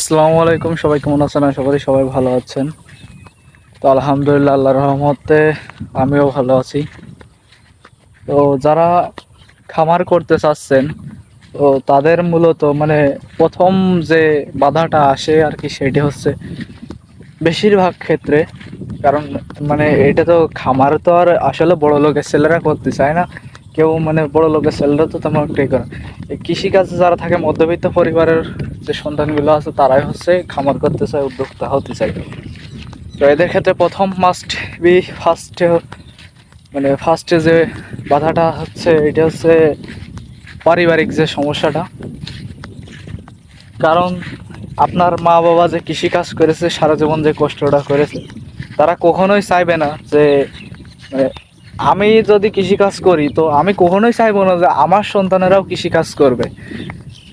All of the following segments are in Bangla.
আসসালামু আলাইকুম, সবাই কেমন আছেন? আশা করি সবাই ভালো আছেন। তো আলহামদুলিল্লাহ, আল্লাহর রহমতে আমিও ভালো আছি। তো যারা খামার করতে চাচ্ছেন, তো তাদের মূলত প্রথম যে বাধাটা আসে আর কি, সেটি হচ্ছে বেশিরভাগ ক্ষেত্রে। কারণ এটা তো খামার তো আর আসলে বড় লোকের ছেলেরা করতে চায় না। কেউ বড় লোকের ছেলেরা তো তেমন একটাই করে। এই কৃষিকাজে যারা থাকে, মধ্যবিত্ত পরিবারের যে সন্তানগুলো আছে, তারাই হচ্ছে খামার করতে চায়, উদ্যোক্তা হতে চায়। তো এদের ক্ষেত্রে প্রথম মাস্ট বি ফার্স্টে যে বাধাটা হচ্ছে, এটা হচ্ছে পারিবারিক যে সমস্যাটা। কারণ আপনার মা বাবা যে কৃষিকাজ করেছে, সারা জীবন যে কষ্টটা করেছে, তারা কখনোই চাইবে না যে মানে, আমি যদি কৃষিকাজ করি, তো আমি কখনোই চাইবো না যে আমার সন্তানেরাও কৃষিকাজ করবে,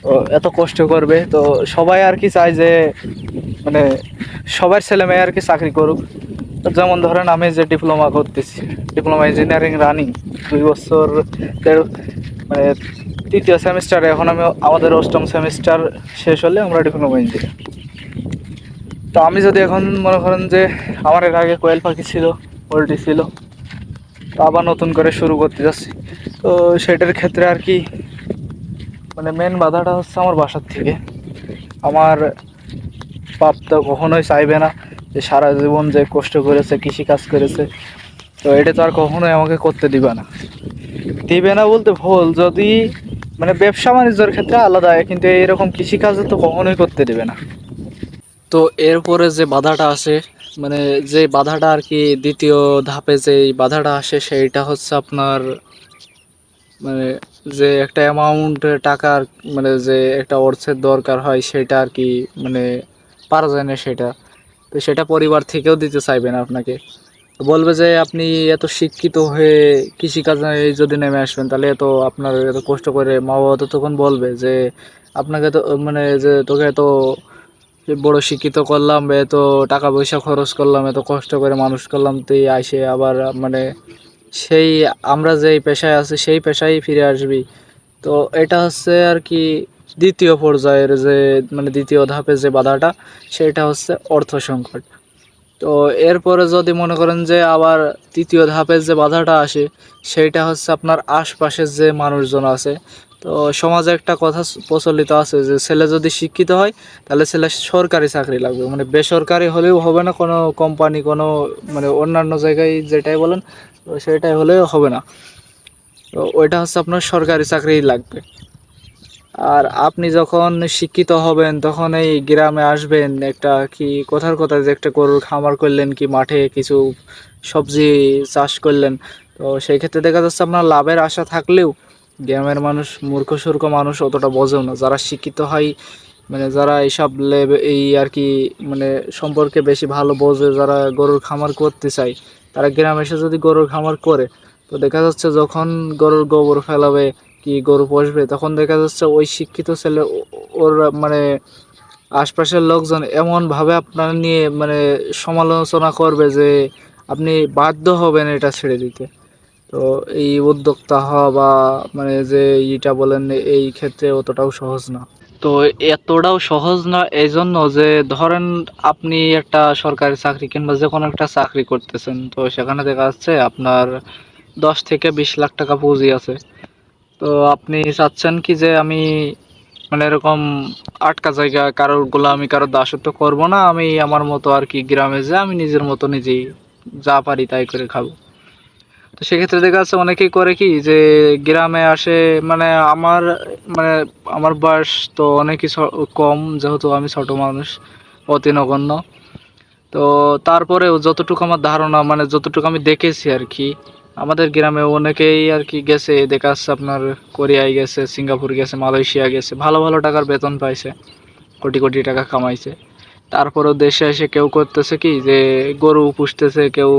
ও এত কষ্ট করবে। তো সবাই আর কি চায় যে মানে সবার ছেলে মেয়ে আর কি চাকরি করুক। তো যেমন ধরেন, আমি যে ডিপ্লোমা করতেছি, ডিপ্লোমা ইঞ্জিনিয়ারিং রানিং 2 বছর, মানে তৃতীয় সেমিস্টারে এখন আমি, আমাদের অষ্টম সেমিস্টার শেষ হলে আমরা ডিপ্লোমা ইঞ্জিনিয়ার। তো আমি যদি এখন মনে করেন যে আমার এর আগে কোয়েল পাখি ছিল, পোলট্রি ছিল, তো আবার নতুন করে শুরু করতে যাচ্ছি। তো সেটার ক্ষেত্রে আর কি মেন বাধাটা হচ্ছে আমার বাসার থেকে। আমার বাপ তো কখনোই চাইবে না যে সারা জীবন যে কষ্ট করেছে, কৃষিকাজ করেছে, তো এটা তো আর কখনোই আমাকে করতে দিবে না বলতে ভুল। যদি ব্যবসা বাণিজ্যের ক্ষেত্রে আলাদা, কিন্তু এরকম কৃষিকাজে তো কখনোই করতে দিবে না। তো এরপরে যে বাধাটা আসে, যে বাধাটা আর কি দ্বিতীয় ধাপে যে বাধাটা আসে, সেইটা হচ্ছে আপনার মানে যে একটা অ্যামাউন্ট টাকার, যে একটা অর্থের দরকার হয়, সেটা আর কি পারা যায় না সেটা। তো সেটা পরিবার থেকেও দিতে চাইবে না আপনাকে। বলবে যে আপনি এত শিক্ষিত হয়ে কৃষিকাজে যদি নেমে আসবেন, তাহলে এত আপনার এত কষ্ট করে, মা বাবা তো তখন বলবে যে আপনাকে তো যে তোকে এত বড় শিক্ষিত করলাম, এত টাকা পয়সা খরচ করলাম, এত কষ্ট করে মানুষ করলাম, তুই আইসে আবার সেই আমরা যেই পেশায় আছি সেই পেশায় ফিরে আসবি। তো এটা হচ্ছে আর কি দ্বিতীয় পর্যায়ের যে দ্বিতীয় ধাপে যে বাধাটা, সেটা হচ্ছে অর্থ সংকট। তো এরপরে যদি মনে করেন যে আবার তৃতীয় ধাপের যে বাধাটা আসে, সেইটা হচ্ছে আপনার আশপাশের যে মানুষজন আছে। তো সমাজে একটা কথা প্রচলিত আছে যে ছেলে যদি শিক্ষিত হয়, তাহলে ছেলে সরকারি চাকরি লাগবে, বেসরকারি হলেও হবে না, কোনো কোম্পানি, কোনো অন্যান্য জায়গায় যেটাই বলেন, তো সেটাই হলেও হবে না। তো ওইটা হচ্ছে আপনার সরকারি চাকরিই লাগবে। আর আপনি যখন শিক্ষিত হবেন, তখন এই গ্রামে আসবেন, একটা কি কথার কথা যে একটা গরুর খামার করলেন, কি মাঠে কিছু সবজি চাষ করলেন, তো সেই ক্ষেত্রে দেখা যাচ্ছে আপনার লাভের আশা থাকলেও গ্রামের মানুষ, মূর্খ সূর্খ মানুষ, অতটা বোঝেও না। যারা শিক্ষিত হয়, যারা এইসব এই আর কি সম্পর্কে বেশি ভালো বোঝে, যারা গরুর খামার করতে চায়, তারা গ্রামে এসে যদি গরুর খামার করে, তো দেখা যাচ্ছে যখন গরুর গোবর ফেলাবে, কি গরু পুষবে, তখন দেখা যাচ্ছে ওই শিক্ষিত ছেলে ওর আশপাশের লোকজন এমনভাবে আপনার নিয়ে সমালোচনা করবে যে আপনি বাধ্য হবেন এটা ছেড়ে দিতে। তো এই উদ্যোক্তা হওয়া বা যে ইটা বলেন, এই ক্ষেত্রে অতটাও সহজ না। তো এতটাও সহজ না এই জন্য যে ধরেন আপনি একটা সরকারি চাকরি কিংবা যে কোনো একটা চাকরি করতেছেন, তো সেখানে দেখা যাচ্ছে আপনার 10 থেকে 20 লাখ টাকা পুঁজি আছে। তো আপনি চাচ্ছেন কি যে আমি এরকম আটকা জায়গা কারোর গোলামি, কারোর দাসত্ব করব না, আমি আমার মতো আর কি গ্রামে যে আমি নিজের মতো নিজেই যা পারি তাই করে খাবো। তো সেক্ষেত্রে দেখা যাচ্ছে অনেকেই করে কি যে গ্রামে আসে, আমার মানে আমার বয়স তো অনেকই কম, যেহেতু আমি ছোট মানুষ, অতি নগণ্য। তো তারপরেও যতটুকু আমার ধারণা, যতটুকু আমি দেখেছি আর কি, আমাদের গ্রামে অনেকেই আর কি গেছে, দেখা যাচ্ছে আপনার কোরিয়ায় গেছে, সিঙ্গাপুর গেছে, মালয়েশিয়া গেছে, ভালো ভালো টাকার বেতন পাইছে, কোটি কোটি টাকা কামাইছে। তারপরেও দেশে এসে কেউ করতেছে কি যে গরু পুষতেছে, কেউ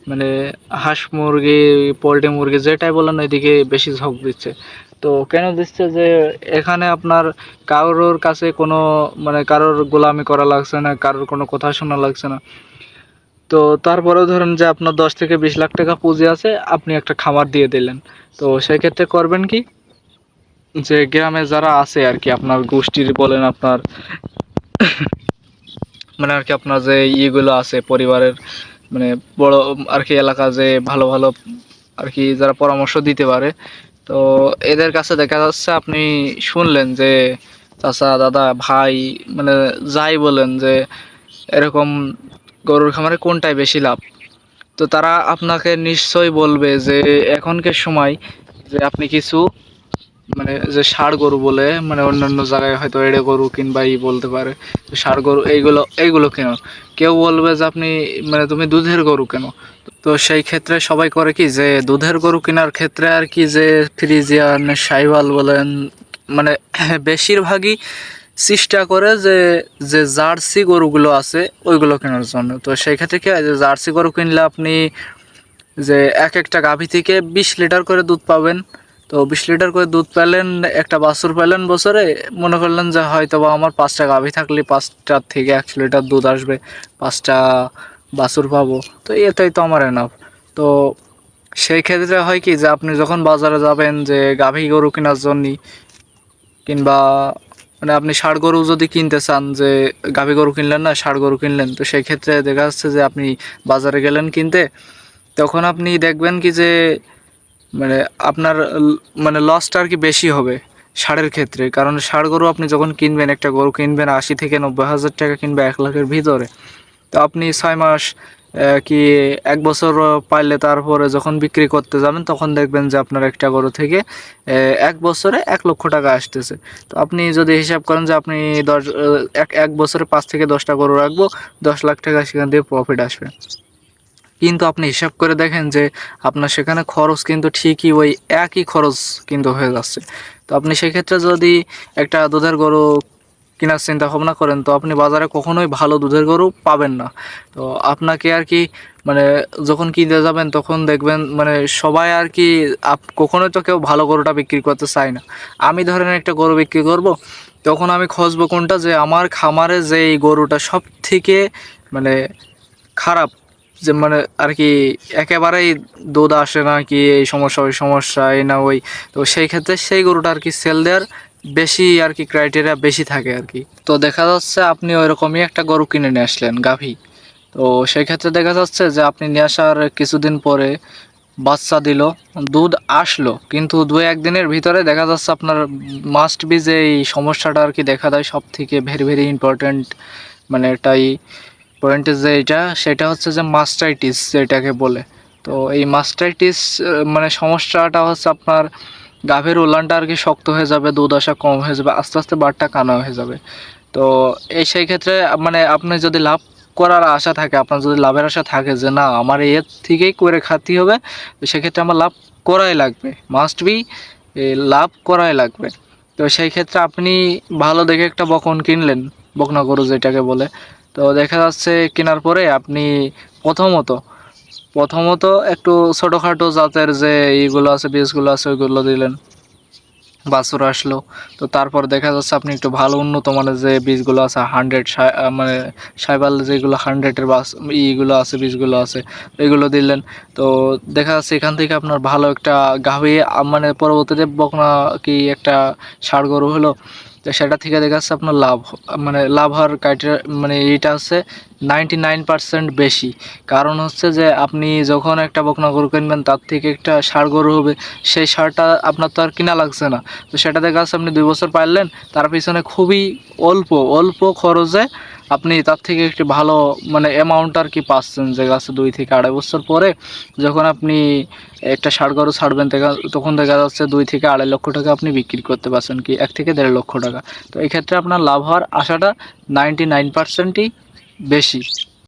মানে হাঁস মুরগি, পোলট্রি মুরগি যেটাই বলেন, ওইদিকে বেশি ঝোঁক দিচ্ছে। তো কেন দিচ্ছে যে এখানে আপনার কারোর কাছে কোনো কারোর গোলামি করা লাগছে না, কারোর কোনো কথা শোনা লাগছে না। তো তারপরেও ধরেন যে আপনার 10 থেকে 20 লাখ টাকা পুঁজি আছে, আপনি একটা খামার দিয়ে দিলেন। তো সেক্ষেত্রে করবেন কি, যে গ্রামে যারা আছে আর কি, আপনার গোষ্ঠীর বলেন, আপনার মানে আর কি আপনার যে ইয়েগুলো আছে পরিবারের, মানে বড় আর কি এলাকা যে ভালো ভালো আর কি যারা পরামর্শ দিতে পারে, তো এদের কাছে দেখা যাচ্ছে আপনি শুনলেন যে চাচা দাদা ভাই মানে যাই বলেন যে এরকম গরুর খামারে কোনটায় বেশি লাভ, তো তারা আপনাকে নিশ্চয়ই বলবে যে এখনকার সময় যে আপনি কিছু মানে যে ষাঁড় গরু বলে, মানে অন্যান্য জায়গায় হয়তো এড়ে গরু কিংবা ই বলতে পারে, তো ষাঁড় গরু এইগুলো এইগুলো কেন, কেউ বলবে যে আপনি মানে তুমি দুধের গরু কেন। তো সেই ক্ষেত্রে সবাই করে কি যে দুধের গরু কেনার ক্ষেত্রে আর কি যে ফ্রিজিয়ান শাহিওয়াল বলেন, মানে বেশিরভাগই চেষ্টা করে যে যে জার্সি গরুগুলো আছে ওইগুলো কেনার জন্য। তো সেই ক্ষেত্রে কি হয় যে জার্সি গরু কিনলে আপনি যে এক একটা গাভী থেকে 20 লিটার করে দুধ পাবেন। তো 20 লিটার করে দুধ পেলেন, একটা বাছুর পেলেন বছরে, মনে করলেন যে হয়তো বা আমার 5টা গাভী থাকলে 5টার থেকে 100 লিটার দুধ আসবে, 5টা বাছুর পাবো, তো এটাই তো আমার এনাফ। তো সেই ক্ষেত্রে হয় কি যে আপনি যখন বাজারে যাবেন যে গাভী গরু কেনার জন্য, কিংবা মানে আপনি ষাঁড় গরু যদি কিনতে চান, যে গাভী গরু কিনলেন না ষাঁড় গরু কিনলেন, তো সেই ক্ষেত্রে দেখা যাচ্ছে যে আপনি বাজারে গেলেন কিনতে, তখন আপনি দেখবেন কি যে মানে আপনার মানে লসটা আর কি বেশি হবে ষাঁড়ের ক্ষেত্রে। কারণ ষাঁড় গরু আপনি যখন কিনবেন, একটা গরু কিনবেন 80 থেকে 90 হাজার টাকা কিংবা 1 লাখের ভিতরে, তো আপনি 6 মাস কি 1 বছর পাইলে তারপরে যখন বিক্রি করতে যাবেন তখন দেখবেন যে আপনার একটা গরু থেকে 1 বছরে 1 লক্ষ টাকা আসতেছে। তো আপনি যদি হিসাব করেন যে আপনি 1 বছরে 5 থেকে 10টা গরু রাখবো, 10 লাখ টাকা সেখান থেকে প্রফিট আসবে, কিন্তু আপনি হিসাব করে দেখেন যে আপনার সেখানে খরচ কিন্তু ঠিকই ওই একই খরচ কিন্তু হয়ে যাচ্ছে। তো আপনি সেক্ষেত্রে যদি একটা দুধের গরু কেনার চিন্তা ভাবনা করেন, তো আপনি বাজারে কখনোই ভালো দুধের গরু পাবেন না। তো আপনাকে আর কি মানে যখন কিনতে যাবেন তখন দেখবেন মানে সবাই আর কি কখনোই তো কেউ ভালো গরুটা বিক্রি করতে চায় না। আমি ধরেন একটা গরু বিক্রি করব, তখন আমি খুঁজবো কোনটা যে আমার খামারে যে এই গরুটা সব থেকে মানে খারাপ, যে মানে আর কি একেবারেই দুধ আসে না, কি এই সমস্যা ওই সমস্যা এই না ওই, তো সেই ক্ষেত্রে সেই গরুটা আর কি সেল দেওয়ার বেশি আর কি ক্রাইটেরিয়া বেশি থাকে আর কি। তো দেখা যাচ্ছে আপনি ওইরকমই একটা গরু কিনে নিয়ে আসলেন গাভী, তো সেই ক্ষেত্রে দেখা যাচ্ছে যে আপনি নিয়ে আসার কিছুদিন পরে বাচ্চা দিল, দুধ আসলো, কিন্তু 2-1 দিনের ভিতরে দেখা যাচ্ছে আপনার মাস্ট বি যে এই সমস্যাটা আর কি দেখা দেয় সব থেকে ভেরি ভেরি ইম্পর্ট্যান্ট, মানে এটাই পয়েন্টে যে এটা সেটা হচ্ছে যে মাস্টাইটিস যেটাকে বলে। তো এই মাস্টাইটিস মানে সমস্যাটা হচ্ছে আপনার গাভীর উলানটা আর কি শক্ত হয়ে যাবে, দুধ আসা কম হয়ে যাবে, আস্তে আস্তে বাটটা কানা হয়ে যাবে। তো এই সেই ক্ষেত্রে মানে আপনি যদি লাভ করার আশা থাকে, আপনার যদি লাভের আশা থাকে যে না আমার এর থেকেই করে খাতি হবে, তো সেক্ষেত্রে আমার লাভ করাই লাগবে, মাস্ট বি লাভ করাই লাগবে। তো সেই ক্ষেত্রে আপনি ভালো দেখে একটা বকন কিনলেন, বকনা গরু যেটাকে বলে। তো দেখা যাচ্ছে কেনার পরে আপনি প্রথমত প্রথমত একটু ছোটোখাটো জাতের যে এইগুলো আছে বীজগুলো আছে ওইগুলো দিলেন, বাছুর আসলো। তো তারপর দেখা যাচ্ছে আপনি একটু ভালো উন্নত মানের যে বীজগুলো আছে 100 মানে সাইবাল যেগুলো 100-এর ইগুলো আছে বীজগুলো আছে এগুলো দিলেন। তো দেখা যাচ্ছে এখান থেকে আপনার ভালো একটা গাভী মানে পরবর্তীতে বকনা কি একটা ষাঁড় গরু হলো, তো সেটা থেকে দেখা যাচ্ছে আপনার লাভ মানে লাভ হওয়ার ক্রাইটেরিয়া মানে এইটা হচ্ছে 99% বেশি। কারণ হচ্ছে যে আপনি যখন একটা বকনা গরু কিনবেন তার থেকে একটা ষাঁড় গরু হবে, সেই ষাঁড়টা আপনার তো আর কিনা লাগছে না, তো সেটা দেখা যাচ্ছে আপনি 2 বছর পাইলেন, তার পিছনে খুবই অল্প অল্প খরচে আপনি তার থেকে একটি ভালো মানে অ্যামাউন্ট আর কি পাচ্ছেন, যে গাছে 2 থেকে 2.5 বছর পরে যখন আপনি একটা ষাঁড় গরু ছাড়বেন তখন দেখা যাচ্ছে 2 থেকে 2.5 লক্ষ টাকা আপনি বিক্রি করতে পারছেন, কি 1 থেকে 1.5 লক্ষ টাকা। তো এই ক্ষেত্রে আপনার লাভ হওয়ার আশাটা 99%ই বেশি।